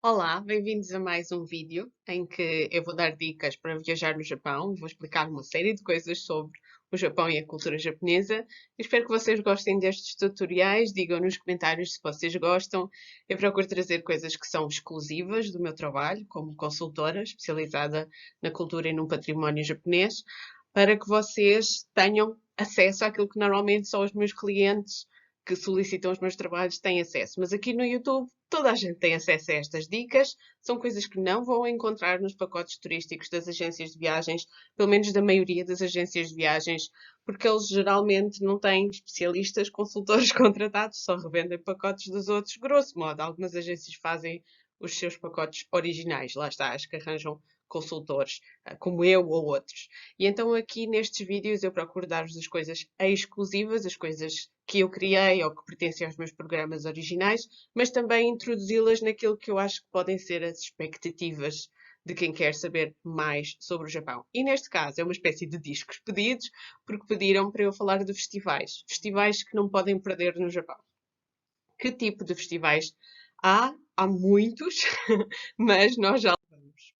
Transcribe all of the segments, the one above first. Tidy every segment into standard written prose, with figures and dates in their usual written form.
Olá, bem-vindos a mais um vídeo em que eu vou dar dicas para viajar no Japão. Vou explicar uma série de coisas sobre o Japão e a cultura japonesa. Eu espero que vocês gostem destes tutoriais. Digam nos comentários se vocês gostam. Eu procuro trazer coisas que são exclusivas do meu trabalho, como consultora especializada na cultura e no património japonês, para que vocês tenham acesso àquilo que normalmente só os meus clientes que solicitam os meus trabalhos têm acesso. Mas aqui no YouTube toda a gente tem acesso a estas dicas. São coisas que não vão encontrar nos pacotes turísticos das agências de viagens, pelo menos da maioria das agências de viagens, porque eles geralmente não têm especialistas, consultores contratados, só revendem pacotes dos outros, grosso modo. Algumas agências fazem os seus pacotes originais, lá está, as que arranjam consultores, como eu ou outros. E então aqui nestes vídeos eu procuro dar-vos as coisas exclusivas, as coisas que eu criei ou que pertencem aos meus programas originais, mas também introduzi-las naquilo que eu acho que podem ser as expectativas de quem quer saber mais sobre o Japão. E neste caso é uma espécie de discos pedidos, porque pediram para eu falar de festivais. Festivais que não podem perder no Japão. Que tipo de festivais há? Há muitos, mas nós já vamos.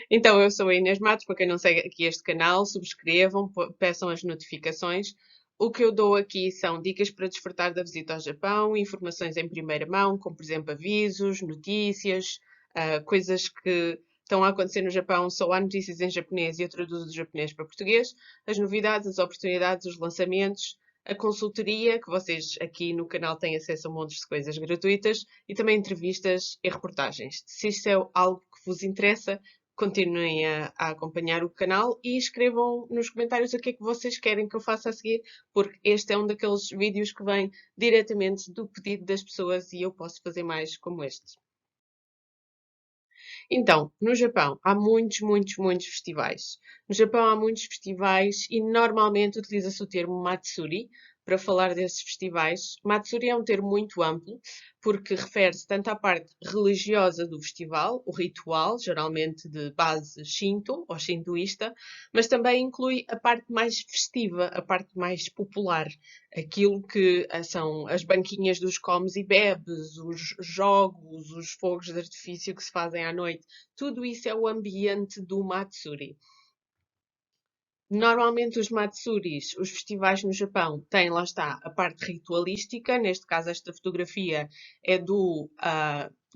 Então, eu sou a Inês Matos, para quem não segue aqui este canal, subscrevam, peçam as notificações. O que eu dou aqui são dicas para desfrutar da visita ao Japão, informações em primeira mão, como por exemplo avisos, notícias, coisas que estão a acontecer no Japão, só há notícias em japonês e eu traduzo do japonês para português, as novidades, as oportunidades, os lançamentos, a consultoria, que vocês aqui no canal têm acesso a montes de coisas gratuitas, e também entrevistas e reportagens. Se isto é algo que vos interessa, continuem a acompanhar o canal e escrevam nos comentários o que é que vocês querem que eu faça a seguir, porque este é um daqueles vídeos que vem diretamente do pedido das pessoas e eu posso fazer mais como este. Então, no Japão há muitos festivais. No Japão há muitos festivais e normalmente utiliza-se o termo Matsuri para falar desses festivais. Matsuri é um termo muito amplo porque refere-se tanto à parte religiosa do festival, o ritual, geralmente de base Shinto ou shintoísta, mas também inclui a parte mais festiva, a parte mais popular, aquilo que são as banquinhas dos comes e bebes, os jogos, os fogos de artifício que se fazem à noite. Tudo isso é o ambiente do Matsuri. Normalmente os Matsuris, os festivais no Japão, têm, lá está, a parte ritualística. Neste caso, esta fotografia é do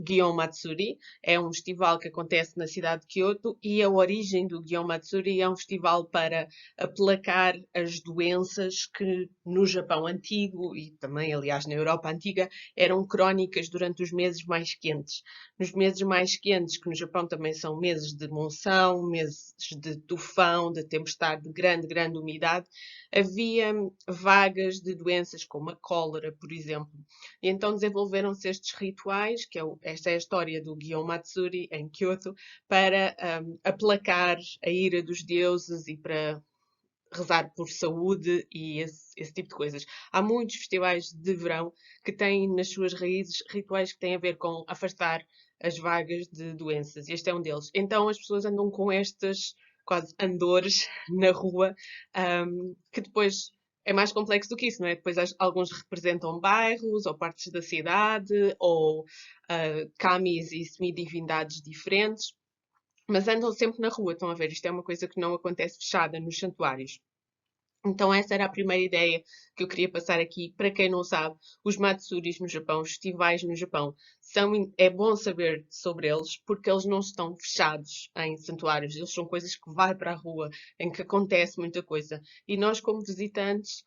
Gion Matsuri. É um festival que acontece na cidade de Kyoto e a origem do Gion Matsuri é um festival para aplacar as doenças que no Japão antigo e também, aliás, na Europa antiga, eram crónicas durante os meses mais quentes. Nos meses mais quentes, que no Japão também são meses de monção, meses de tufão, de tempestade, de grande umidade, havia vagas de doenças como a cólera, por exemplo. E então desenvolveram-se estes rituais, esta é a história do Gion Matsuri em Kyoto, para aplacar a ira dos deuses e para rezar por saúde e esse tipo de coisas. Há muitos festivais de verão que têm nas suas raízes rituais que têm a ver com afastar as vagas de doenças. Este é um deles. Então as pessoas andam com estes quase andores na rua, que depois é mais complexo do que isso, não é? Depois alguns representam bairros ou partes da cidade ou kamis e semidivindades diferentes, mas andam sempre na rua, estão a ver? Isto é uma coisa que não acontece fechada nos santuários. Então, essa era a primeira ideia que eu queria passar aqui. Para quem não sabe, os Matsuris no Japão, os festivais no Japão, é bom saber sobre eles porque eles não estão fechados em santuários. Eles são coisas que vai para a rua, em que acontece muita coisa. E nós, como visitantes,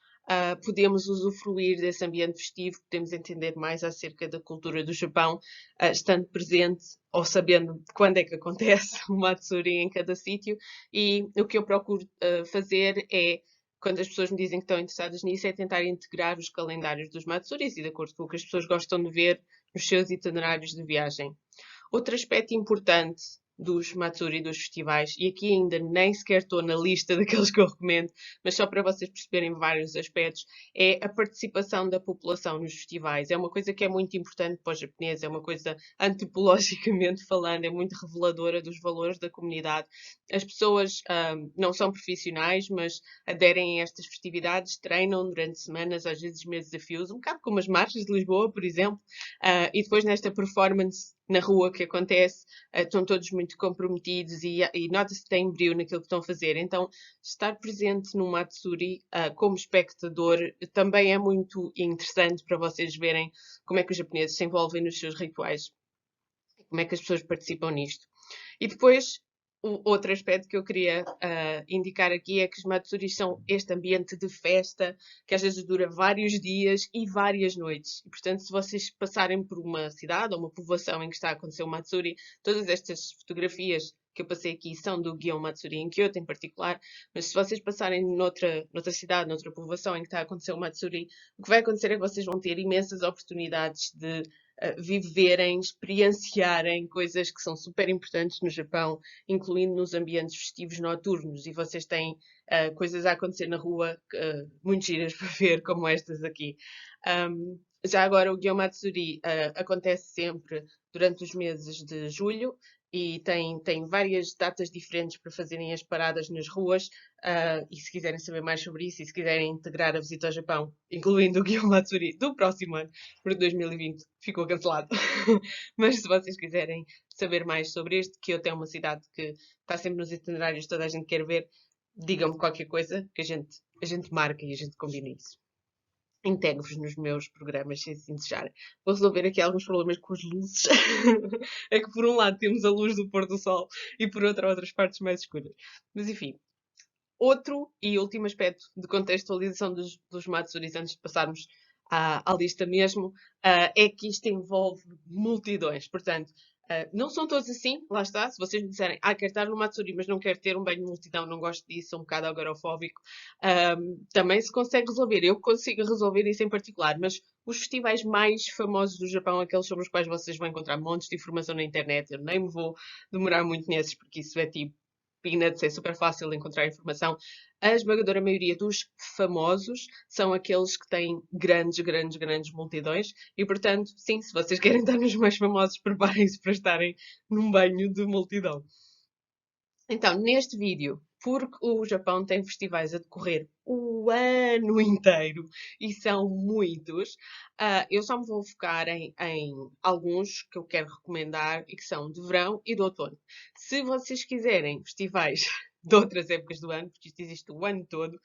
podemos usufruir desse ambiente festivo, podemos entender mais acerca da cultura do Japão, estando presente ou sabendo quando é que acontece o Matsuri em cada sítio. E o que eu procuro fazer é quando as pessoas me dizem que estão interessadas nisso, é tentar integrar os calendários dos Matsuris e de acordo com o que as pessoas gostam de ver nos seus itinerários de viagem. Outro aspecto importante dos Matsuri, dos festivais, e aqui ainda nem sequer estou na lista daqueles que eu recomendo, mas só para vocês perceberem vários aspectos, é a participação da população nos festivais. É uma coisa que é muito importante para os japoneses, é uma coisa antropologicamente falando, é muito reveladora dos valores da comunidade. As pessoas não são profissionais, mas aderem a estas festividades, treinam durante semanas, às vezes meses a fios, um bocado como as marchas de Lisboa, por exemplo, e depois nesta performance na rua que acontece, estão todos muito comprometidos e nota-se que têm brio naquilo que estão a fazer. Então, estar presente no Matsuri, como espectador, também é muito interessante para vocês verem como é que os japoneses se envolvem nos seus rituais, como é que as pessoas participam nisto. E depois, o outro aspecto que eu queria indicar aqui é que os Matsuris são este ambiente de festa que às vezes dura vários dias e várias noites. E, portanto, se vocês passarem por uma cidade ou uma povoação em que está a acontecer o Matsuri, todas estas fotografias que eu passei aqui são do Gion Matsuri em Kyoto em particular, mas se vocês passarem noutra cidade, noutra povoação em que está a acontecer o Matsuri, o que vai acontecer é que vocês vão ter imensas oportunidades de viverem, experienciarem coisas que são super importantes no Japão, incluindo nos ambientes festivos noturnos. E vocês têm coisas a acontecer na rua muito giras para ver, como estas aqui. Já agora, o Gyomatsuri acontece sempre durante os meses de julho e tem várias datas diferentes para fazerem as paradas nas ruas. E se quiserem saber mais sobre isso e se quiserem integrar a visita ao Japão, incluindo o Gyomatsuri do próximo ano, porque 2020 ficou cancelado. Mas se vocês quiserem saber mais sobre este, que eu tenho uma cidade que está sempre nos itinerários, toda a gente quer ver, digam-me qualquer coisa que a gente marca e a gente combina isso. Integro-vos nos meus programas sem se desejar. Vou resolver aqui alguns problemas com as luzes. É que por um lado temos a luz do pôr do sol e por outro outras partes mais escuras. Mas enfim, outro e último aspecto de contextualização dos Matsuris, antes de passarmos à lista mesmo, é que isto envolve multidões. Portanto, não são todos assim, lá está. Se vocês me disserem, quero estar no Matsuri, mas não quero ter um banho de multidão, não gosto disso, sou um bocado agorafóbico, também se consegue resolver. Eu consigo resolver isso em particular, mas os festivais mais famosos do Japão, aqueles sobre os quais vocês vão encontrar montes de informação na internet, eu nem me vou demorar muito nesses, porque isso é tipo peanuts, é super fácil encontrar informação. A esmagadora maioria dos famosos são aqueles que têm grandes multidões e, portanto, sim, se vocês querem estar nos mais famosos, preparem-se para estarem num banho de multidão. Então, neste vídeo, porque o Japão tem festivais a decorrer o ano inteiro e são muitos, eu só me vou focar em alguns que eu quero recomendar e que são de verão e de outono. Se vocês quiserem festivais de outras épocas do ano, porque isto existe o ano todo,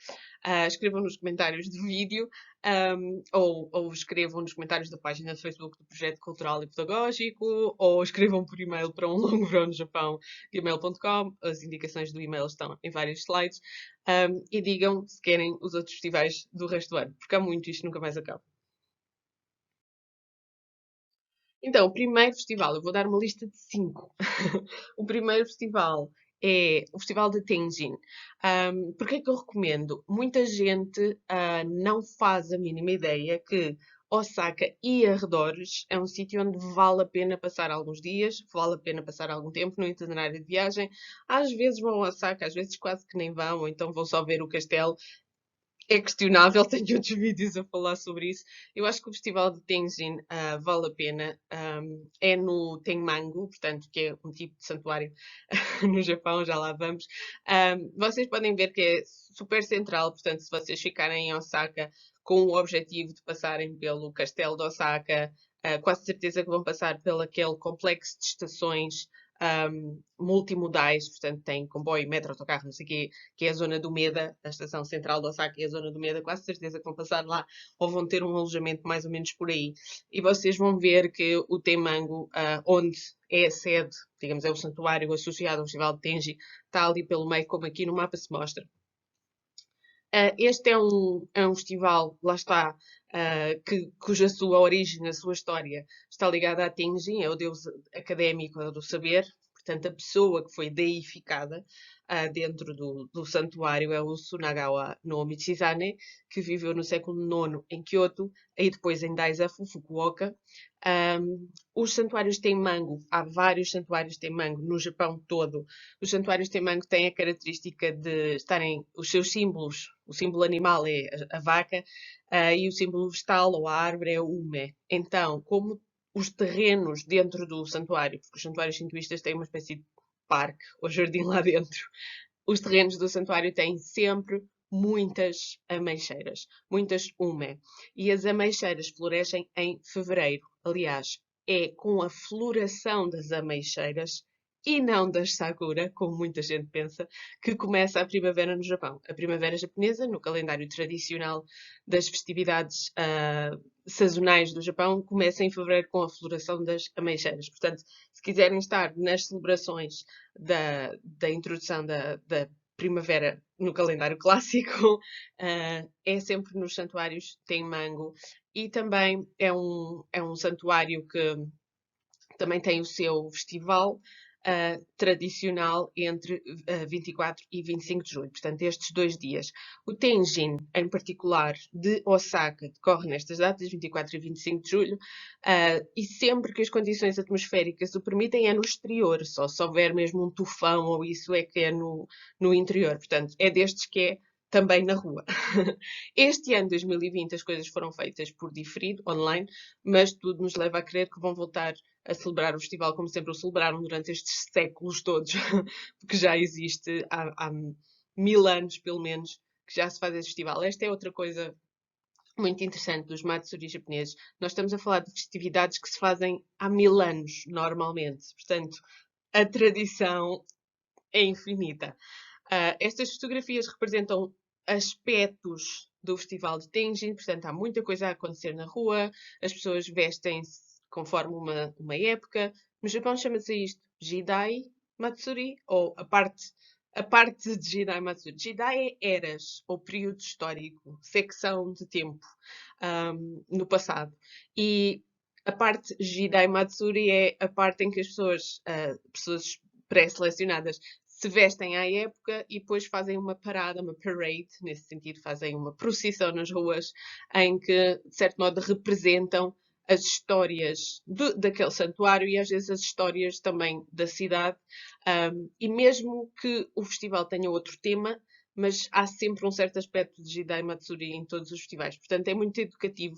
escrevam nos comentários do vídeo ou escrevam nos comentários da página do Facebook do Projeto Cultural e Pedagógico ou escrevam por e-mail para um longo verão no Japão, gmail.com. As indicações do e-mail estão em vários slides. E digam se querem os outros festivais do resto do ano, porque há muito, isto nunca mais acaba. Então, o primeiro festival, eu vou dar uma lista de 5. O primeiro festival é o Festival de Tenjin. Porque é que eu recomendo? Muita gente não faz a mínima ideia que Osaka e arredores é um sítio onde vale a pena passar alguns dias, vale a pena passar algum tempo no itinerário de viagem. Às vezes vão a Osaka, às vezes quase que nem vão, ou então vão só ver o castelo. É questionável, tenho outros vídeos a falar sobre isso. Eu acho que o Festival de Tenjin vale a pena. É no Tenmangu, portanto, que é um tipo de santuário no Japão, já lá vamos. Vocês podem ver que é super central, portanto, se vocês ficarem em Osaka com o objetivo de passarem pelo Castelo de Osaka, quase certeza que vão passar pelo aquele complexo de estações multimodais, portanto tem comboio, metro, autocarro, não sei o quê, que é a zona do Meda, a estação central de Osaka é a zona do Meda, quase certeza que vão passar lá ou vão ter um alojamento mais ou menos por aí. E vocês vão ver que o Tenmangu, onde é a sede, digamos, é o santuário associado ao Festival de Tenji, está ali pelo meio, como aqui no mapa se mostra. Este é um festival, lá está, cuja sua origem, a sua história, está ligada a Tenjin, é o deus académico do saber, portanto, a pessoa que foi deificada dentro do santuário é o Sunagawa no Michizane, que viveu no século IX em Kyoto, e depois em Daisafu, Fukuoka. Os santuários Tenmangu, há vários santuários Tenmangu no Japão todo. Os santuários Tenmangu têm a característica de estarem os seus símbolos. O símbolo animal é a vaca e o símbolo vegetal ou a árvore é o ume. Então, como os terrenos dentro do santuário, porque os santuários hinduístas têm uma espécie de parque ou jardim lá dentro, os terrenos do santuário têm sempre muitas ameixeiras, muitas ume. E as ameixeiras florescem em fevereiro. Aliás, é com a floração das ameixeiras e não das sakura, como muita gente pensa, que começa a primavera no Japão. A primavera japonesa, no calendário tradicional das festividades sazonais do Japão, começa em fevereiro com a floração das ameixeiras. Portanto, se quiserem estar nas celebrações da introdução da primavera no calendário clássico, é sempre nos santuários tem mango. E também é um santuário que também tem o seu festival tradicional entre 24 e 25 de julho, portanto, estes 2 dias. O Tenjin, em particular, de Osaka, decorre nestas datas, 24 e 25 de julho, e sempre que as condições atmosféricas o permitem, é no exterior, só se houver mesmo um tufão ou isso é que é no interior. Portanto, é destes que é também na rua. Este ano, 2020, as coisas foram feitas por diferido, online, mas tudo nos leva a crer que vão voltar a celebrar o festival como sempre o celebraram durante estes séculos todos, porque já existe há 1000 anos, pelo menos, que já se faz esse festival. Esta é outra coisa muito interessante dos Matsuri japoneses. Nós estamos a falar de festividades que se fazem há 1000 anos, normalmente. Portanto, a tradição é infinita. Estas fotografias representam aspectos do Festival de Tenjin, portanto, há muita coisa a acontecer na rua, as pessoas vestem-se conforme uma época. No Japão chama-se isto Jidai Matsuri, ou a parte de Jidai Matsuri. Jidai é eras, ou período histórico, secção de tempo, no passado. E a parte Jidai Matsuri é a parte em que as pessoas pré-selecionadas se vestem à época e depois fazem uma parada, uma parade, nesse sentido, fazem uma procissão nas ruas em que, de certo modo, representam as histórias daquele santuário e às vezes as histórias também da cidade. E mesmo que o festival tenha outro tema, mas há sempre um certo aspecto de Jidai Matsuri em todos os festivais. Portanto, é muito educativo.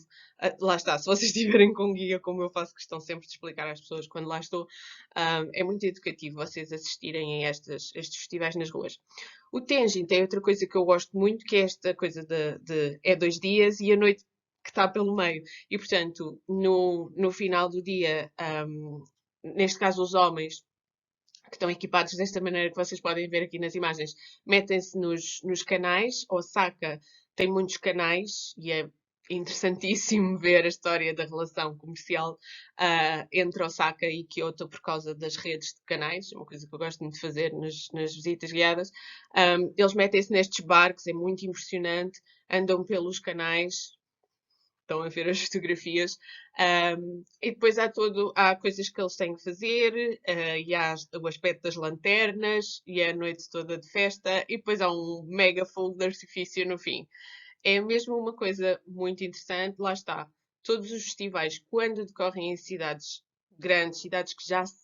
Lá está, se vocês estiverem com guia, como eu faço questão sempre de explicar às pessoas quando lá estou, é muito educativo vocês assistirem a estes festivais nas ruas. O Tenjin tem outra coisa que eu gosto muito, que é esta coisa é 2 dias e a noite que está pelo meio. E, portanto, no final do dia, neste caso os homens, que estão equipados desta maneira que vocês podem ver aqui nas imagens, metem-se nos canais. Osaka tem muitos canais e é interessantíssimo ver a história da relação comercial entre Osaka e Kyoto por causa das redes de canais, é uma coisa que eu gosto muito de fazer nas visitas guiadas. Eles metem-se nestes barcos, é muito impressionante, andam pelos canais, estão a ver as fotografias, e depois há coisas que eles têm que fazer, e há o aspecto das lanternas, e é a noite toda de festa, e depois há um mega fogo de artifício no fim. É mesmo uma coisa muito interessante, lá está. Todos os festivais, quando decorrem em cidades grandes, cidades que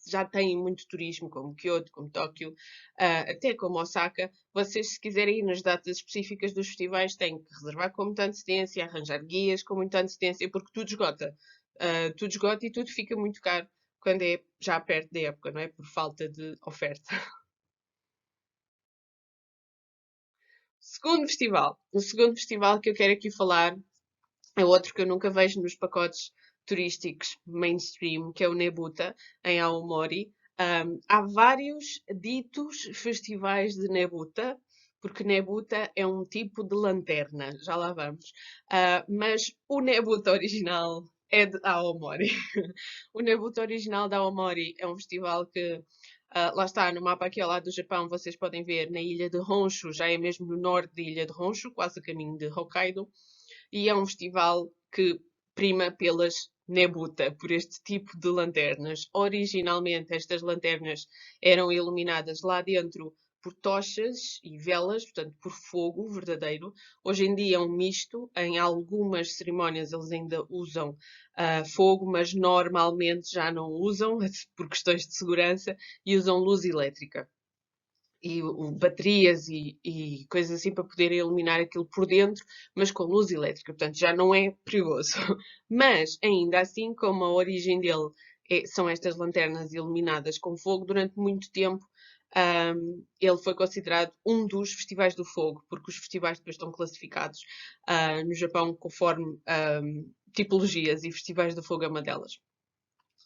já têm muito turismo, como Kyoto, como Tóquio, até como Osaka, vocês, se quiserem ir nas datas específicas dos festivais, têm que reservar com muita antecedência, arranjar guias com muita antecedência, porque tudo esgota. Tudo esgota e tudo fica muito caro quando é já perto da época, não é? Por falta de oferta. Segundo festival. O segundo festival que eu quero aqui falar é outro que eu nunca vejo nos pacotes turísticos mainstream, que é o Nebuta, em Aomori. Há vários ditos festivais de Nebuta, porque Nebuta é um tipo de lanterna, já lá vamos. Mas o Nebuta original é de Aomori. O Nebuta original de Aomori é um festival que, lá está, no mapa aqui ao lado do Japão, vocês podem ver na ilha de Honshu, já é mesmo no norte da ilha de Honshu, quase a caminho de Hokkaido, e é um festival que prima pelas Nebuta, por este tipo de lanternas. Originalmente, estas lanternas eram iluminadas lá dentro por tochas e velas, portanto, por fogo verdadeiro. Hoje em dia é um misto. Em algumas cerimónias eles ainda usam fogo, mas normalmente já não usam, por questões de segurança, e usam luz elétrica e baterias e coisas assim para poderem iluminar aquilo por dentro, mas com luz elétrica, portanto já não é perigoso. Mas ainda assim, como a origem dele são estas lanternas iluminadas com fogo, durante muito tempo ele foi considerado um dos festivais do fogo, porque os festivais depois estão classificados no Japão conforme tipologias e festivais do fogo é uma delas.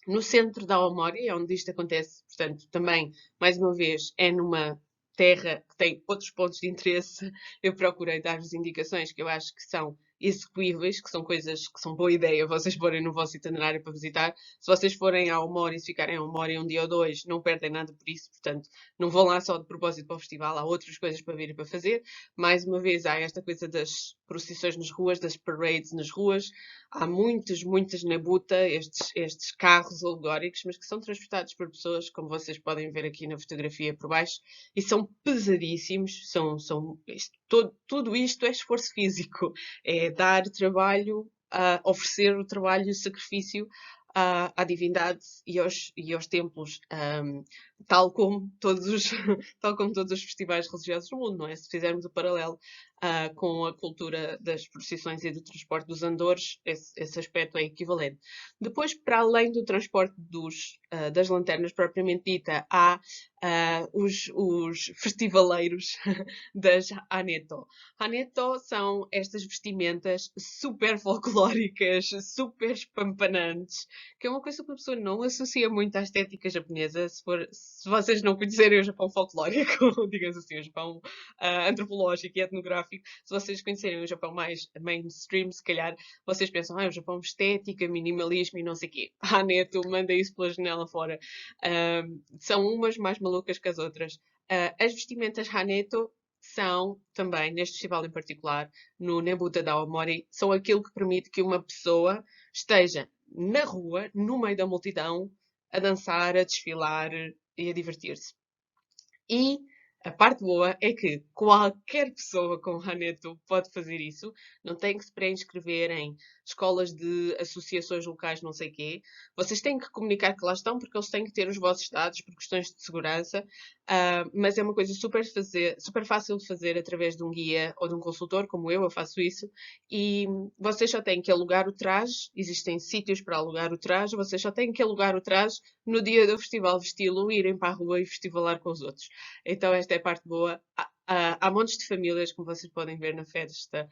no centro da Aomori, é onde isto acontece, portanto, também, mais uma vez, é numa terra que tem outros pontos de interesse. Eu procurei dar-vos indicações que eu acho que são execuíveis, que são coisas que são boa ideia vocês porem no vosso itinerário para visitar. Se vocês forem a Aomori e se ficarem a Aomori um dia ou dois, não perdem nada por isso, portanto, não vão lá só de propósito para o festival, há outras coisas para vir e para fazer. Mais uma vez, há esta coisa das procissões nas ruas, das parades nas ruas, há muitas Nabuta, estes carros alegóricos, mas que são transportados por pessoas, como vocês podem ver aqui na fotografia por baixo, e são pesadíssimos. Tudo isto é esforço físico, é dar trabalho, oferecer o trabalho e o sacrifício à divindade e aos templos, tal como todos os, tal como todos os festivais religiosos do mundo, não é? Se fizermos o paralelo com a cultura das procissões e do transporte dos andores, esse aspecto é equivalente. Depois, para além do transporte das lanternas propriamente dita, há os festivaleiros das Haneto. Haneto são estas vestimentas super folclóricas, super espampanantes, que é uma coisa que uma pessoa não associa muito à estética japonesa. Se vocês não conhecerem o Japão folclórico, digamos assim, o Japão antropológico e etnográfico, se vocês conhecerem o Japão mais mainstream, se calhar vocês pensam, o Japão estética, minimalismo e não sei o quê. A Neto manda isso pela janela fora. São umas mais malucas que as outras. As vestimentas Haneto são também, neste festival em particular, no Nebuta da Aomori, são aquilo que permite que uma pessoa esteja na rua, no meio da multidão, a dançar, a desfilar e a divertir-se. E a parte boa é que qualquer pessoa com Haneto pode fazer isso, não tem que se pré-inscrever em escolas de associações locais, não sei quê. Vocês têm que comunicar que lá estão, porque eles têm que ter os vossos dados por questões de segurança, mas é uma coisa super fácil de fazer através de um guia ou de um consultor, como eu faço isso, e vocês só têm que alugar o traje, existem sítios para alugar o traje, vocês só têm que alugar o traje no dia do festival, vesti-lo, irem para a rua e festivalar com os outros. Então esta é a parte boa. Há montes de famílias, como vocês podem ver na festa,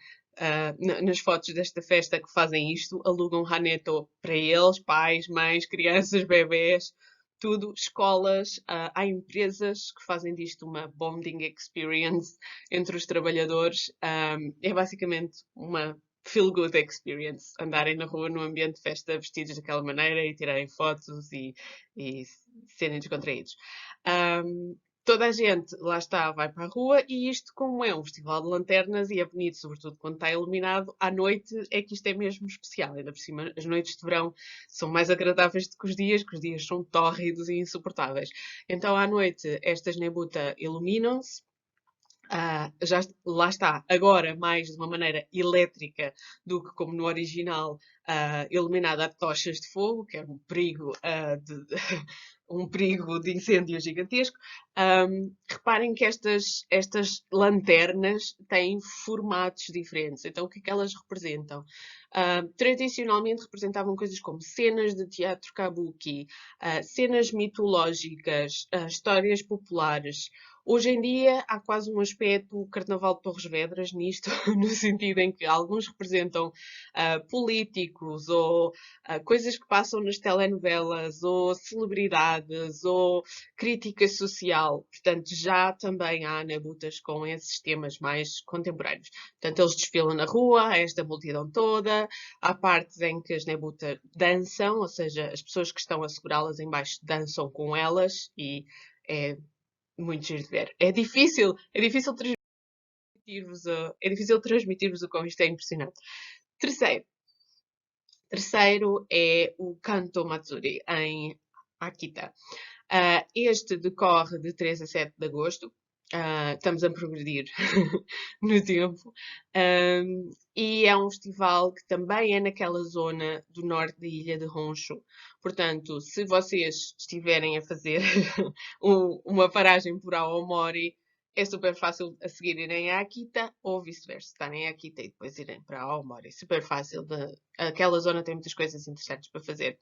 nas fotos desta festa, que fazem isto, alugam Haneto para eles, pais, mães, crianças, bebés, tudo, escolas, há empresas que fazem disto uma bonding experience entre os trabalhadores. É basicamente uma feel-good experience, andarem na rua no ambiente de festa vestidos daquela maneira e tirarem fotos e serem descontraídos. Toda a gente, lá está, vai para a rua e isto, como é um festival de lanternas e é bonito, sobretudo quando está iluminado, à noite é que isto é mesmo especial. Ainda por cima, as noites de verão são mais agradáveis do que os dias são tórridos e insuportáveis. Então, à noite, estas Nebuta iluminam-se. Lá está, agora mais de uma maneira elétrica do que como no original, iluminada a tochas de fogo, que é um perigo, um perigo de incêndio gigantesco. Reparem que estas lanternas têm formatos diferentes. Então, o que é que elas representam? Tradicionalmente representavam coisas como cenas de teatro kabuki, cenas mitológicas, histórias populares. Hoje em dia há quase um aspecto Carnaval de Torres Vedras nisto, no sentido em que alguns representam políticos ou coisas que passam nas telenovelas ou celebridades ou crítica social. Portanto, já também há nabutas com esses temas mais contemporâneos. Portanto, eles desfilam na rua, há esta multidão toda, há partes em que as nabutas dançam, ou seja, as pessoas que estão a segurá-las em baixo dançam com elas e é muito giro de ver. É difícil transmitir-vos o quão isto é impressionante. Terceiro é o Kanto Matsuri, em Akita. Este decorre de 3 a 7 de agosto. Estamos a progredir no tempo. E é um festival que também é naquela zona do norte da ilha de Honshu. Portanto, se vocês estiverem a fazer uma paragem por Aomori, é super fácil a seguir irem a Akita ou vice-versa, estarem a Akita e depois irem para Aomori. Super fácil. Aquela zona tem muitas coisas interessantes para fazer.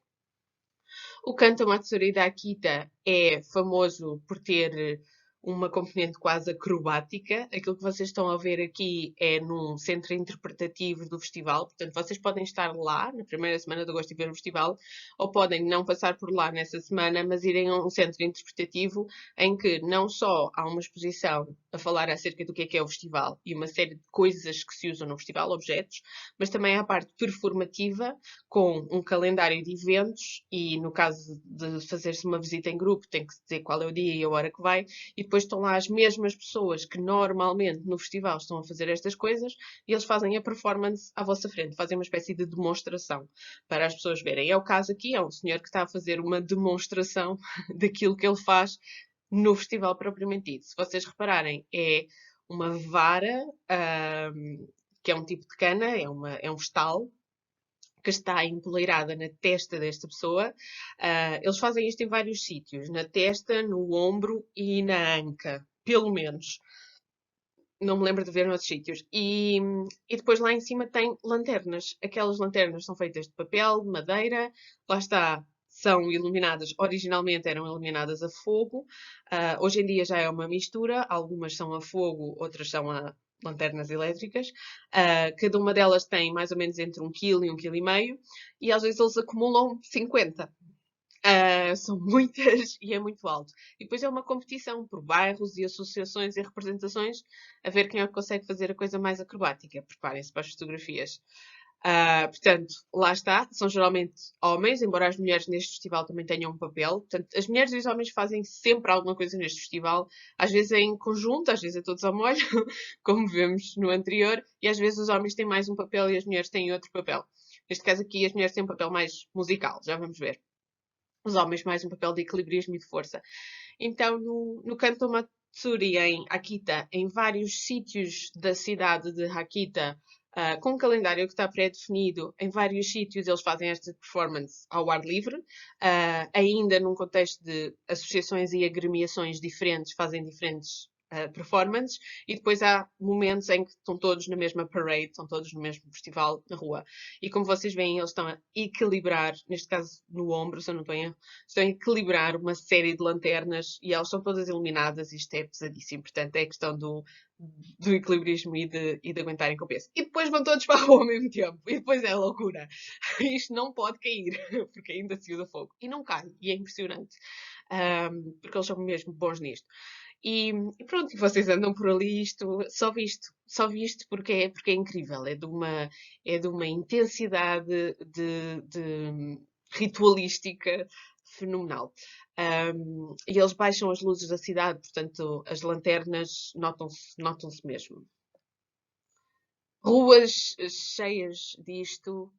O Kanto Matsuri da Akita é famoso por ter uma componente quase acrobática. Aquilo que vocês estão a ver aqui é num centro interpretativo do festival, portanto, vocês podem estar lá na primeira semana de agosto e ver o festival, ou podem não passar por lá nessa semana, mas irem a um centro interpretativo em que não só há uma exposição a falar acerca do que é o festival e uma série de coisas que se usam no festival, objetos, mas também há a parte performativa, com um calendário de eventos e, no caso de fazer-se uma visita em grupo, tem que dizer qual é o dia e a hora que vai, e depois estão lá as mesmas pessoas que normalmente no festival estão a fazer estas coisas e eles fazem a performance à vossa frente, fazem uma espécie de demonstração para as pessoas verem. É o caso aqui, é um senhor que está a fazer uma demonstração daquilo que ele faz no festival propriamente dito. Se vocês repararem, é uma vara, que é um tipo de cana, é um estalo, que está empoleirada na testa desta pessoa. Eles fazem isto em vários sítios, na testa, no ombro e na anca, pelo menos. Não me lembro de ver noutros sítios. E depois lá em cima tem lanternas. Aquelas lanternas são feitas de papel, de madeira. Lá está, são iluminadas. Originalmente eram iluminadas a fogo. Hoje em dia já é uma mistura. Algumas são a fogo, outras são a lanternas elétricas. Cada uma delas tem mais ou menos entre 1 kg e 1,5 kg. E às vezes eles acumulam 50. São muitas e é muito alto. E depois é uma competição por bairros e associações e representações a ver quem é que consegue fazer a coisa mais acrobática. Preparem-se para as fotografias. Portanto, lá está. São geralmente homens, embora as mulheres neste festival também tenham um papel. Portanto, as mulheres e os homens fazem sempre alguma coisa neste festival. Às vezes é em conjunto, às vezes é todos ao molho, como vemos no anterior. E às vezes os homens têm mais um papel e as mulheres têm outro papel. Neste caso aqui, as mulheres têm um papel mais musical. Já vamos ver. Os homens mais um papel de equilibrismo e de força. Então, no Kanto Matsuri, em Akita, em vários sítios da cidade de Akita, com um calendário que está pré-definido, em vários sítios eles fazem esta performance ao ar livre, ainda num contexto de associações e agremiações diferentes, fazem diferentes performances, e depois há momentos em que estão todos na mesma parade, estão todos no mesmo festival na rua. E como vocês veem, eles estão a equilibrar, neste caso no ombro, se eu não estou em, estão a equilibrar uma série de lanternas e elas estão todas iluminadas, isto é pesadíssimo. Portanto, é questão do equilibrismo e de aguentarem com o peso. E depois vão todos para a rua ao mesmo tempo. E depois é loucura. Isto não pode cair, porque ainda se usa fogo. E não cai, e é impressionante. Porque eles são mesmo bons nisto. E pronto, vocês andam por ali, só visto porque é incrível, é de uma intensidade de ritualística fenomenal. E eles baixam as luzes da cidade, portanto, as lanternas notam-se mesmo. Ruas cheias disto,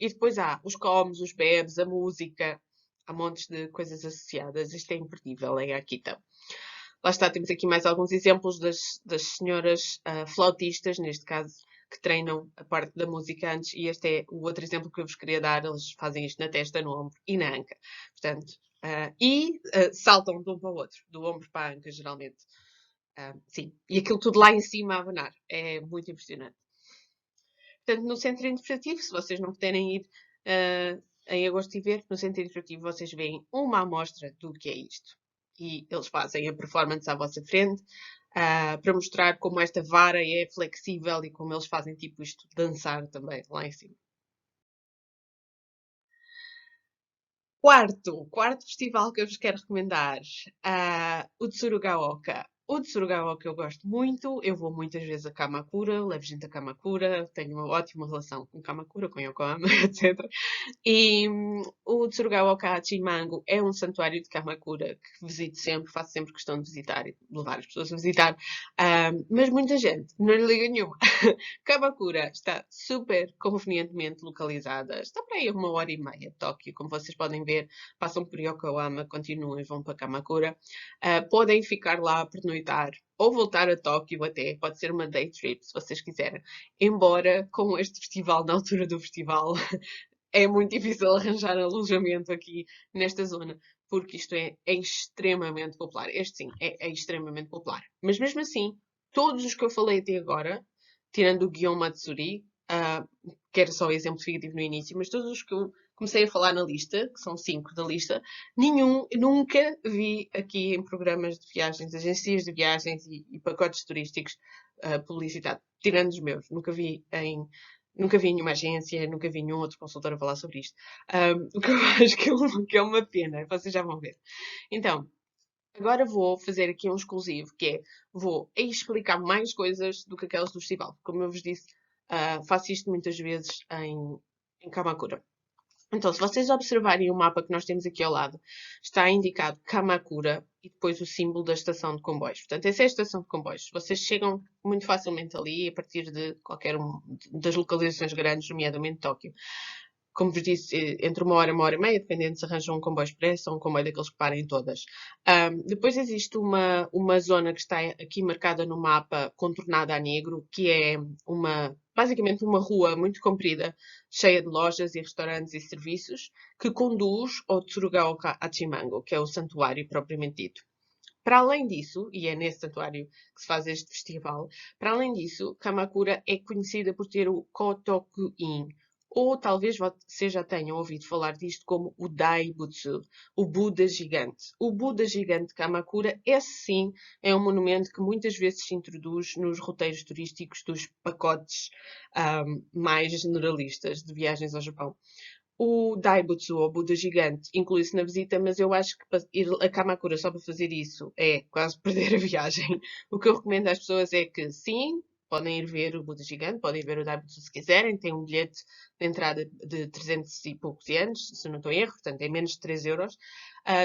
e depois há os comes, os bebes, a música, há montes de coisas associadas. Isto é imperdível em Akita. Lá está, temos aqui mais alguns exemplos das senhoras flautistas, neste caso, que treinam a parte da música antes, e este é o outro exemplo que eu vos queria dar. Eles fazem isto na testa, no ombro e na anca. Portanto, saltam de um para o outro, do ombro para a anca, geralmente. Sim, e aquilo tudo lá em cima a abanar. É muito impressionante. Portanto, no centro interpretativo, se vocês não puderem ir em agosto e ver, no centro interpretativo vocês veem uma amostra do que é isto. E eles fazem a performance à vossa frente para mostrar como esta vara é flexível e como eles fazem tipo isto dançar também lá em cima. Quarto festival que eu vos quero recomendar, o Tsurugaoka. O Tsurugaoka eu gosto muito, eu vou muitas vezes a Kamakura, levo gente a Kamakura, tenho uma ótima relação com Kamakura, com Yokohama, etc. E o Tsurugaoka Hachimango é um santuário de Kamakura que visito sempre, faço sempre questão de visitar e levar as pessoas a visitar, mas muita gente não lhe liga nenhuma. Kamakura está super convenientemente localizada, está para aí a 1h30 de Tóquio, como vocês podem ver, passam por Yokohama, continuam e vão para Kamakura. Podem ficar lá a pernoitar ou voltar a Tóquio até, pode ser uma day trip se vocês quiserem. Embora com este festival, na altura do festival, é muito difícil arranjar alojamento aqui nesta zona, porque isto é extremamente popular. Este sim, é extremamente popular. Mas mesmo assim, todos os que eu falei até agora, tirando o Guion Matsuri, que era só exemplificativo no início, mas todos os que eu comecei a falar na lista, que são 5 da lista, nunca vi aqui em programas de viagens, agências de viagens e pacotes turísticos publicitado, tirando os meus. Nunca vi em nenhuma agência, nunca vi nenhum outro consultor a falar sobre isto. O que eu acho que é uma pena, vocês já vão ver. Então, agora vou fazer aqui um exclusivo, que é, vou explicar mais coisas do que aquelas do festival. Como eu vos disse, faço isto muitas vezes em Kamakura. Então, se vocês observarem o mapa que nós temos aqui ao lado, está indicado Kamakura e depois o símbolo da estação de comboios. Portanto, essa é a estação de comboios. Vocês chegam muito facilmente ali a partir de qualquer das localizações grandes, nomeadamente Tóquio. Como vos disse, entre uma hora e meia, dependendo se arranjam um comboio expresso ou um comboio daqueles que parem todas. Depois existe uma zona que está aqui marcada no mapa, contornada a negro, que é basicamente uma rua muito comprida, cheia de lojas e restaurantes e serviços, que conduz ao Tsurugaoka Hachimango, que é o santuário propriamente dito. Para além disso, e é nesse santuário que se faz este festival, para além disso, Kamakura é conhecida por ter o Kotoku-in, ou talvez vocês já tenham ouvido falar disto como o Daibutsu, o Buda gigante. O Buda gigante de Kamakura, esse sim, é um monumento que muitas vezes se introduz nos roteiros turísticos dos pacotes mais generalistas de viagens ao Japão. O Daibutsu, ou Buda gigante, inclui-se na visita, mas eu acho que ir a Kamakura só para fazer isso é quase perder a viagem. O que eu recomendo às pessoas é que, sim, podem ir ver o Buda gigante, podem ver o Daibutsu se quiserem, tem um bilhete de entrada de 300 e poucos ienes, se não estou em erro, portanto é menos de 3 euros.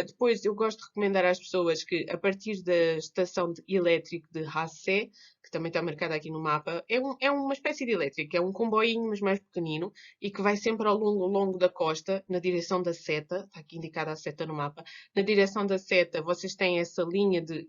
Depois, eu gosto de recomendar às pessoas que, a partir da estação elétrica de Hase, que também está marcada aqui no mapa, é uma espécie de elétrico, é um comboinho, mas mais pequenino, e que vai sempre ao longo da costa, na direção da seta, está aqui indicada a seta no mapa, na direção da seta vocês têm essa linha de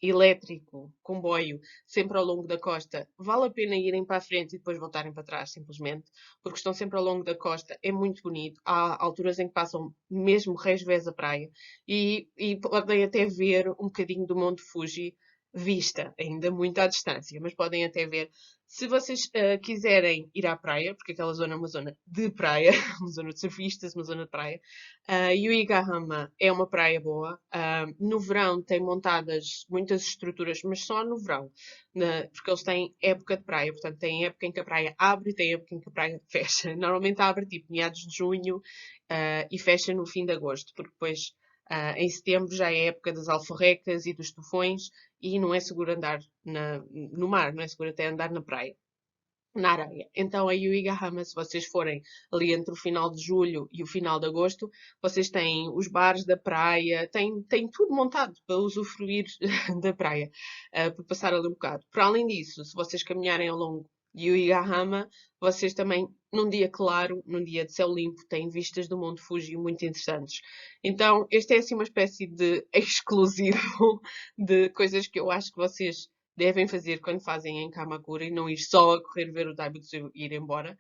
elétrico, comboio, sempre ao longo da costa. Vale a pena irem para a frente e depois voltarem para trás, simplesmente, porque estão sempre ao longo da costa. É muito bonito. Há alturas em que passam mesmo resvés a praia e podem até ver um bocadinho do Monte Fuji vista, ainda muito à distância, mas podem até ver. Se vocês quiserem ir à praia, porque aquela zona é uma zona de praia, uma zona de surfistas, uma zona de praia, Yuigahama é uma praia boa. No verão tem montadas muitas estruturas, mas só no verão, porque eles têm época de praia, portanto tem época em que a praia abre e tem época em que a praia fecha. Normalmente abre tipo meados de junho e fecha no fim de agosto, porque depois em setembro já é época das alforrecas e dos tufões e não é seguro andar no mar, não é seguro até andar na praia. Na areia. Então, a Yuigahama, se vocês forem ali entre o final de julho e o final de agosto, vocês têm os bares da praia, têm tudo montado para usufruir da praia, para passar ali um bocado. Para além disso, se vocês caminharem ao longo de Yuigahama, vocês também, num dia claro, num dia de céu limpo, têm vistas do Monte Fuji muito interessantes. Então, este é assim uma espécie de exclusivo de coisas que eu acho que vocês devem fazer quando fazem em Kamakura e não ir só a correr ver o Daibutsu e ir embora.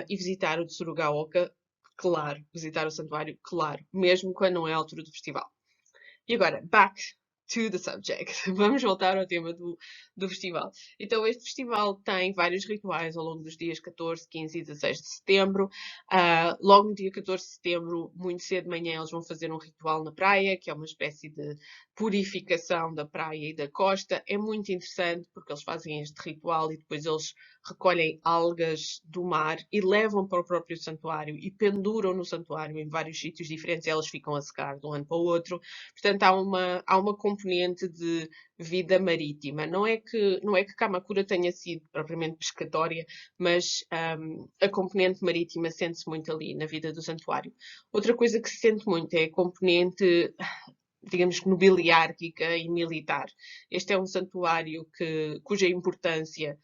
E visitar o Tsurugaoka, claro. Visitar o santuário, claro. Mesmo quando não é a altura do festival. E agora, back to the subject. Vamos voltar ao tema do festival. Então, este festival tem vários rituais ao longo dos dias 14, 15 e 16 de setembro. Logo no dia 14 de setembro, muito cedo de manhã, eles vão fazer um ritual na praia, que é uma espécie de purificação da praia e da costa. É muito interessante porque eles fazem este ritual e depois eles recolhem algas do mar e levam para o próprio santuário e penduram no santuário em vários sítios diferentes e elas ficam a secar de um ano para o outro. Portanto, há uma componente de vida marítima. Não é que Kamakura tenha sido propriamente pescatória, mas a componente marítima sente-se muito ali na vida do santuário. Outra coisa que se sente muito é a componente, digamos que nobiliárquica e militar. Este é um santuário cuja importância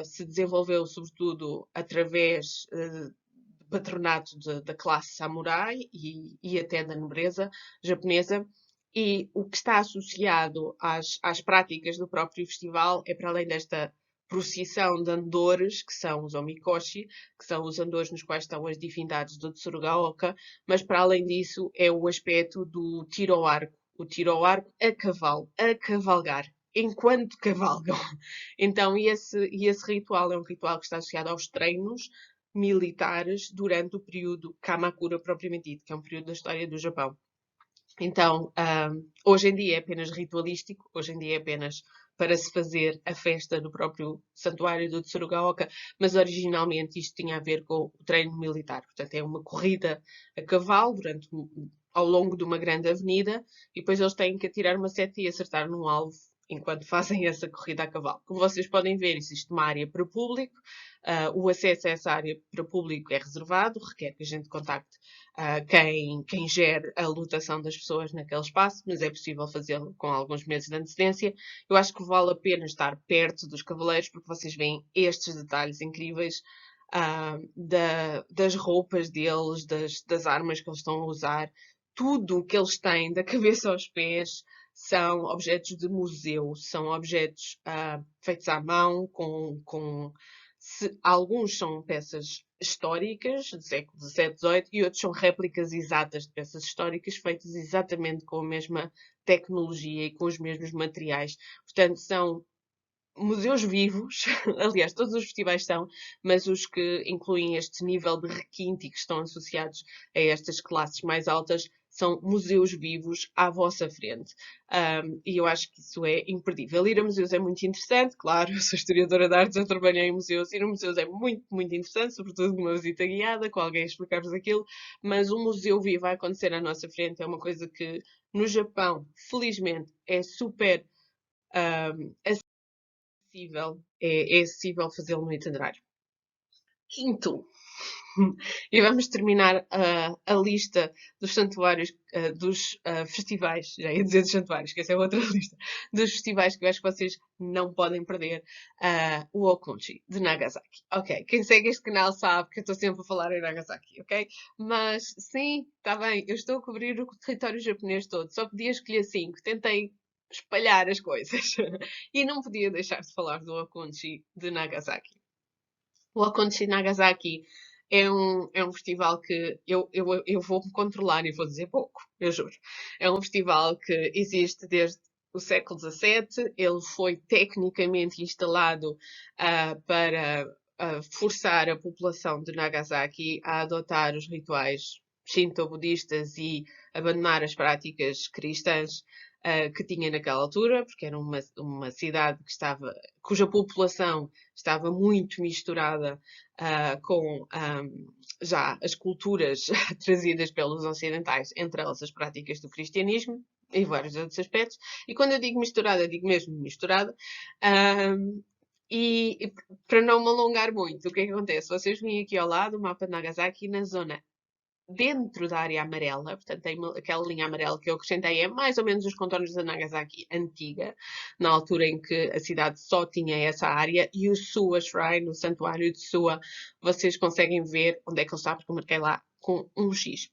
se desenvolveu sobretudo através do patronato da classe samurai e até da nobreza japonesa. E o que está associado às práticas do próprio festival é, para além desta procissão de andores, que são os omikoshi, que são os andores nos quais estão as divindades do Tsurugaoka, mas para além disso é o aspecto do tiro ao arco. O tiro ao arco a cavalo, a cavalgar, enquanto cavalgam. Então, esse ritual é um ritual que está associado aos treinos militares durante o período Kamakura propriamente dito, que é um período da história do Japão. Então, hoje em dia é apenas ritualístico, hoje em dia é apenas para se fazer a festa no próprio santuário do Tsurugaoka, mas originalmente isto tinha a ver com o treino militar. Portanto, é uma corrida a cavalo ao longo de uma grande avenida e depois eles têm que atirar uma seta e acertar num alvo enquanto fazem essa corrida a cavalo. Como vocês podem ver, existe uma área para público. O acesso a essa área para público é reservado, requer que a gente contacte quem gere a lotação das pessoas naquele espaço, mas é possível fazê-lo com alguns meses de antecedência. Eu acho que vale a pena estar perto dos cavaleiros, porque vocês veem estes detalhes incríveis das roupas deles, das armas que eles estão a usar, tudo o que eles têm, da cabeça aos pés, são objetos de museu, são objetos feitos à mão, alguns são peças históricas do século XVII, XVIII e outros são réplicas exatas de peças históricas feitas exatamente com a mesma tecnologia e com os mesmos materiais. Portanto, são museus vivos, aliás, todos os festivais são, mas os que incluem este nível de requinte e que estão associados a estas classes mais altas são museus vivos à vossa frente. E eu acho que isso é imperdível. Ir a museus é muito interessante, claro, eu sou historiadora de artes, eu trabalhei em museus. Ir a museus é muito, muito interessante, sobretudo numa visita guiada, com alguém a explicar-vos aquilo, mas um museu vivo a acontecer à nossa frente é uma coisa que no Japão, felizmente, é super é acessível fazê-lo no itinerário. Quinto, e vamos terminar a lista dos santuários, dos festivais, já ia dizer dos santuários, que essa é outra lista, dos festivais que eu acho que vocês não podem perder, o Okunchi, de Nagasaki. Ok, quem segue este canal sabe que eu estou sempre a falar em Nagasaki, ok? Mas sim, está bem, eu estou a cobrir o território japonês todo, só podia escolher 5, tentei espalhar as coisas. E não podia deixar de falar do Okunchi de Nagasaki. O Okonchi Nagasaki é um festival que eu vou me controlar e vou dizer pouco, eu juro. É um festival que existe desde o século XVII. Ele foi tecnicamente instalado para forçar a população de Nagasaki a adotar os rituais shinto-budistas e abandonar as práticas cristãs que tinha naquela altura, porque era uma cidade cuja população estava muito misturada com já as culturas trazidas pelos ocidentais, entre elas as práticas do cristianismo e vários outros aspectos. E quando eu digo misturada, digo mesmo misturada. E para não me alongar muito, o que é que acontece? Vocês vêm aqui ao lado o mapa de Nagasaki na zona dentro da área amarela, portanto tem aquela linha amarela que eu acrescentei, é mais ou menos os contornos da Nagasaki antiga, na altura em que a cidade só tinha essa área, e o Suwa Shrine, o santuário de Suwa, vocês conseguem ver onde é que ele está, porque eu marquei lá com um X.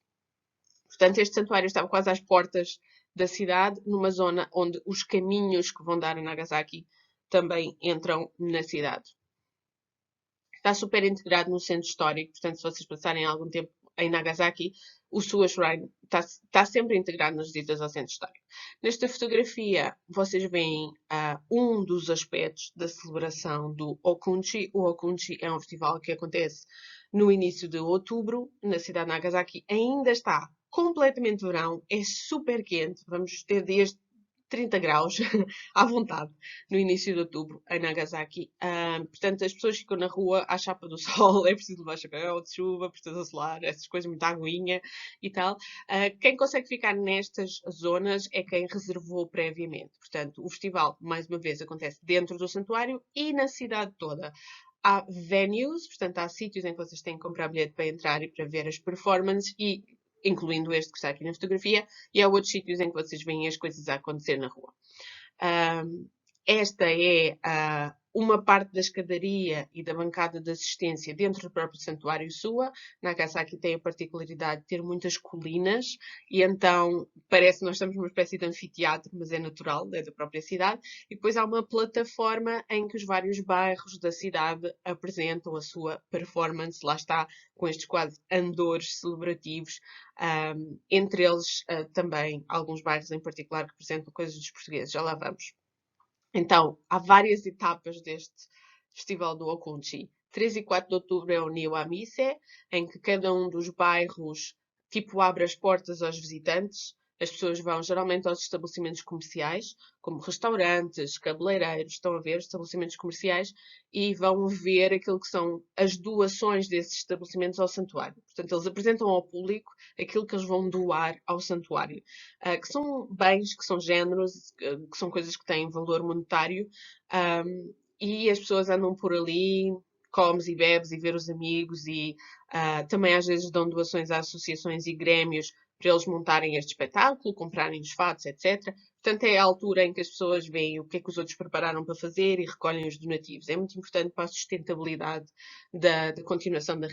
Portanto, este santuário estava quase às portas da cidade, numa zona onde os caminhos que vão dar a Nagasaki também entram na cidade. Está super integrado no centro histórico, portanto, se vocês passarem algum tempo em Nagasaki, o Suwa Shrine está sempre integrado nas visitas ao centro histórico. Nesta fotografia, vocês veem um dos aspectos da celebração do Okunchi. O Okunchi é um festival que acontece no início de outubro, na cidade de Nagasaki. Ainda está completamente verão, é super quente, vamos ter dias de 30 graus à vontade no início de outubro em Nagasaki. Portanto, as pessoas ficam na rua à chapa do sol, é preciso levar chapéu de chuva, protetor solar, essas coisas, muita aguinha e tal. Quem consegue ficar nestas zonas é quem reservou previamente. Portanto, o festival, mais uma vez, acontece dentro do santuário e na cidade toda. Há venues, portanto, há sítios em que vocês têm que comprar bilhete para entrar e para ver as performances e incluindo este que está aqui na fotografia, e há outros sítios em que vocês veem as coisas a acontecer na rua. Esta é uma parte da escadaria e da bancada de assistência dentro do próprio santuário Suwa. Nagasaki tem a particularidade de ter muitas colinas e então parece que nós estamos numa espécie de anfiteatro, mas é natural, é da própria cidade. E depois há uma plataforma em que os vários bairros da cidade apresentam a sua performance, lá está, com estes quase andores celebrativos, entre eles também alguns bairros em particular que apresentam coisas dos portugueses. Já lá vamos. Então, há várias etapas deste Festival do Okunchi. 3 e 4 de outubro é o Niwamise, em que cada um dos bairros, tipo, abre as portas aos visitantes. As pessoas vão geralmente aos estabelecimentos comerciais, como restaurantes, cabeleireiros, estão a ver, estabelecimentos comerciais, e vão ver aquilo que são as doações desses estabelecimentos ao santuário. Portanto, eles apresentam ao público aquilo que eles vão doar ao santuário, que são bens, que são géneros, que são coisas que têm valor monetário, e as pessoas andam por ali, comes e bebes e ver os amigos e também às vezes dão doações a associações e grêmios para eles montarem este espetáculo, comprarem os fatos, etc. Portanto, é a altura em que as pessoas veem o que é que os outros prepararam para fazer e recolhem os donativos. É muito importante para a sustentabilidade da continuação da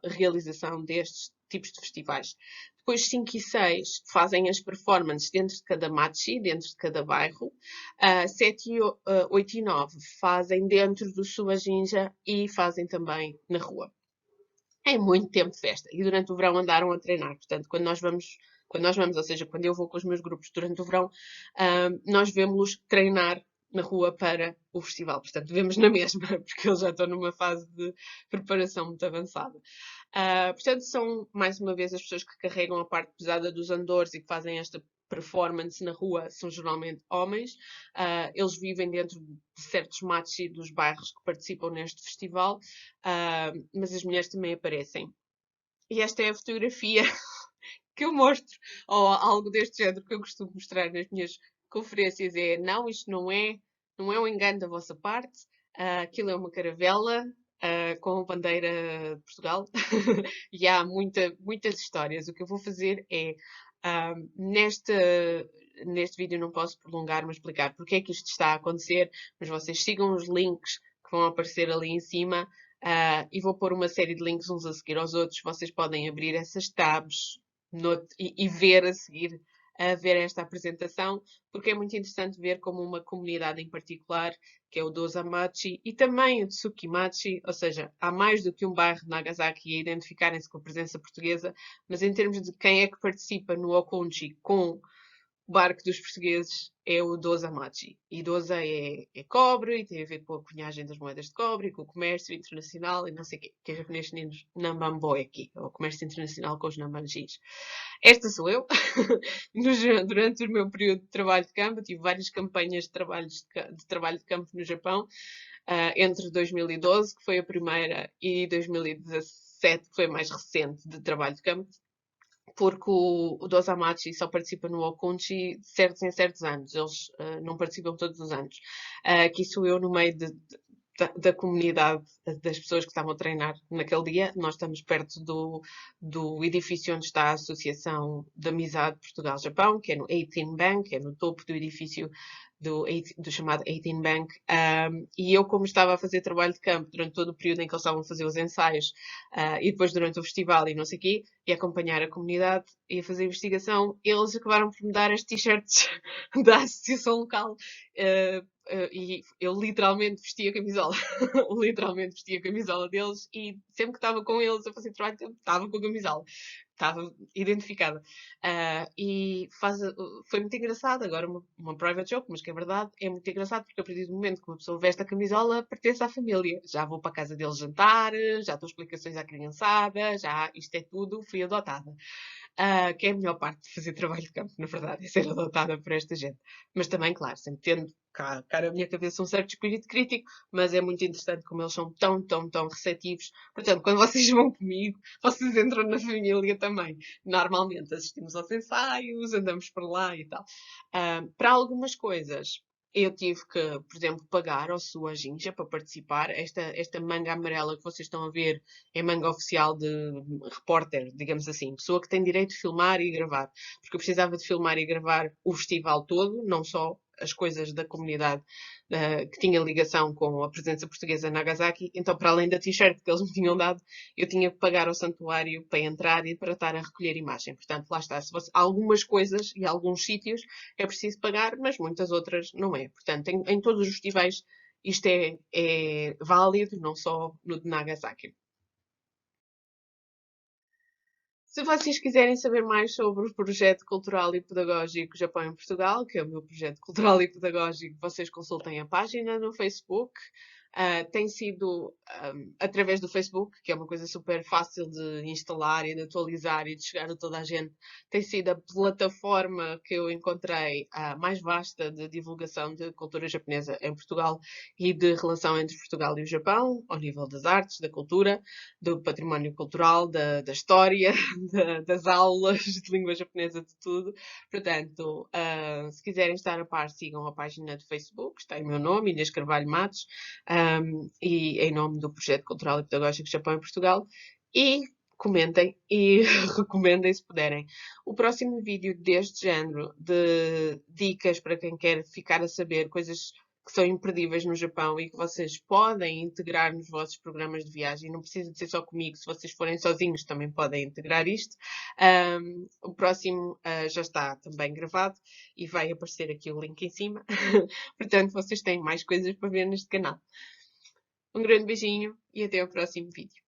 realização destes tipos de festivais. Depois, 5 e 6 fazem as performances dentro de cada machi, dentro de cada bairro. 7 e 8 e 9 fazem dentro do sua ginja e fazem também na rua. É muito tempo de festa. E durante o verão andaram a treinar. Portanto, quando nós vamos, ou seja, quando eu vou com os meus grupos durante o verão, nós vemos-los treinar na rua para o festival. Portanto, vemos na mesma, porque eles já estão numa fase de preparação muito avançada. Portanto, são, mais uma vez, as pessoas que carregam a parte pesada dos andores e que fazem esta performance na rua são geralmente homens. Eles vivem dentro de certos machos dos bairros que participam neste festival, mas as mulheres também aparecem. E esta é a fotografia que eu mostro, ou algo deste género que eu costumo mostrar nas minhas conferências. É, não, isto não é um engano da vossa parte, aquilo é uma caravela, com a bandeira de Portugal, e há muitas histórias. O que eu vou fazer é, neste vídeo não posso prolongar, mas explicar porque é que isto está a acontecer, mas vocês sigam os links que vão aparecer ali em cima, e vou pôr uma série de links uns a seguir aos outros. Vocês podem abrir essas tabs e ver a seguir a ver esta apresentação, porque é muito interessante ver como uma comunidade em particular, que é o do Osamachi e também o Tsukimachi, ou seja, há mais do que um bairro de Nagasaki a identificarem-se com a presença portuguesa, mas em termos de quem é que participa no Okonchi com o barco dos portugueses é o Dosa Machi. E Dosa é cobre e tem a ver com a cunhagem das moedas de cobre e com o comércio internacional e não sei o quê, que é japonês Nambamboi aqui, é o comércio internacional com os Nambanjis. Esta sou eu. Durante o meu período de trabalho de campo, tive várias campanhas de trabalho de campo no Japão, entre 2012, que foi a primeira, e 2017, que foi a mais recente de trabalho de campo, porque o Dosamachi só participa no Okonchi em certos anos. Eles não participam todos os anos. Aqui sou eu no meio da comunidade das pessoas que estavam a treinar naquele dia. Nós estamos perto do edifício onde está a Associação de Amizade Portugal-Japão, que é no 18 Bank, é no topo do edifício do chamado 18 Bank, e eu, como estava a fazer trabalho de campo durante todo o período em que eles estavam a fazer os ensaios, e depois durante o festival e não sei o quê, e acompanhar a comunidade e a fazer investigação, eles acabaram por me dar as t-shirts da associação local, e eu literalmente vestia a camisola, literalmente vestia a camisola deles, e sempre que estava com eles a fazer trabalho de campo, estava com a camisola. Estava identificada. E foi muito engraçado. Agora, uma private joke, mas que é verdade, é muito engraçado porque a partir do momento que uma pessoa veste a camisola, pertence à família. Já vou para a casa deles jantar, já dou explicações à criançada, isto é tudo, fui adotada. Que é a melhor parte de fazer trabalho de campo, na verdade, é ser adotada por esta gente. Mas também, claro, sempre tendo cá na minha cabeça um certo espírito crítico, mas é muito interessante como eles são tão, tão, tão receptivos. Portanto, quando vocês vão comigo, vocês entram na família também. Normalmente assistimos aos ensaios, andamos por lá e tal. Para algumas coisas, eu tive que, por exemplo, pagar ao sua ginja para participar. Esta manga amarela que vocês estão a ver é manga oficial de repórter, digamos assim. Pessoa que tem direito de filmar e gravar. Porque eu precisava de filmar e gravar o festival todo, não só as coisas da comunidade que tinha ligação com a presença portuguesa em Nagasaki. Então, para além da t-shirt que eles me tinham dado, eu tinha que pagar ao santuário para entrar e para estar a recolher imagem. Portanto, lá está. Algumas coisas e alguns sítios é preciso pagar, mas muitas outras não é. Portanto, em todos os festivais isto é válido, não só no de Nagasaki. Se vocês quiserem saber mais sobre o projeto cultural e pedagógico Japão em Portugal, que é o meu projeto cultural e pedagógico, vocês consultem a página no Facebook. Tem sido através do Facebook, que é uma coisa super fácil de instalar e de atualizar e de chegar a toda a gente. Tem sido a plataforma que eu encontrei mais vasta de divulgação de cultura japonesa em Portugal e de relação entre Portugal e o Japão, ao nível das artes, da cultura, do património cultural, da história, das aulas de língua japonesa, de tudo. Portanto, se quiserem estar a par, sigam a página do Facebook, está em meu nome, Inês Carvalho Matos, e em nome do Projeto Cultural e Pedagógico Japão em Portugal. E comentem e recomendem se puderem. O próximo vídeo deste género, de dicas para quem quer ficar a saber coisas que são imperdíveis no Japão e que vocês podem integrar nos vossos programas de viagem. Não precisa de ser só comigo, se vocês forem sozinhos também podem integrar isto. O próximo já está também gravado e vai aparecer aqui o link em cima. Portanto, vocês têm mais coisas para ver neste canal. Um grande beijinho e até ao próximo vídeo.